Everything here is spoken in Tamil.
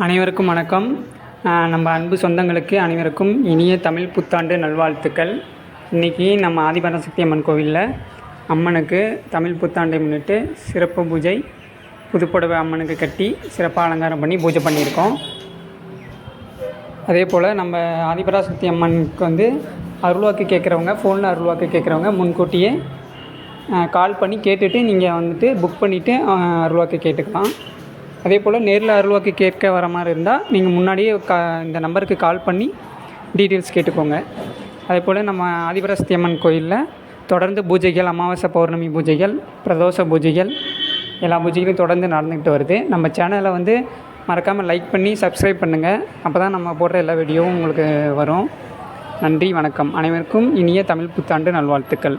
அனைவருக்கும் வணக்கம். நம்ம அன்பு சொந்தங்களுக்கு அனைவருக்கும் இனிய தமிழ் புத்தாண்டு நல்வாழ்த்துக்கள். இன்றைக்கி நம்ம ஆதிபராசக்தி அம்மன் கோவிலில் அம்மனுக்கு தமிழ் புத்தாண்டை முன்னிட்டு சிறப்பு பூஜை, புதுப்புடவை அம்மனுக்கு கட்டி சிறப்பாக அலங்காரம் பண்ணி பூஜை பண்ணியிருக்கோம். அதே போல் நம்ம ஆதிபராசக்தி அம்மனுக்கு அருள்வாக்கு கேட்குறவங்க, ஃபோனில் அருள்வாக்கு கேட்குறவங்க முன்கூட்டியே கால் பண்ணி கேட்டுட்டு நீங்கள் புக் பண்ணிவிட்டு அருள்வாக்கு கேட்டுக்கலாம். அதே போல் நேரில் அருள்வாக்கு கேட்க வர மாதிரி இருந்தால் நீங்கள் முன்னாடியே இந்த நம்பருக்கு கால் பண்ணி டீட்டெயில்ஸ் கேட்டுக்கோங்க. அதே போல் நம்ம ஆதிபராசக்தி அம்மன் கோயிலில் தொடர்ந்து பூஜைகள், அமாவாசை பௌர்ணமி பூஜைகள், பிரதோஷ பூஜைகள், எல்லா பூஜைகளும் தொடர்ந்து நடந்துக்கிட்டு வருது. நம்ம சேனலை மறக்காமல் லைக் பண்ணி சப்ஸ்கிரைப் பண்ணுங்கள். அப்போ தான் நம்ம போடுற எல்லா வீடியோவும் உங்களுக்கு வரும். நன்றி, வணக்கம். அனைவருக்கும் இனிய தமிழ் புத்தாண்டு நல்வாழ்த்துக்கள்.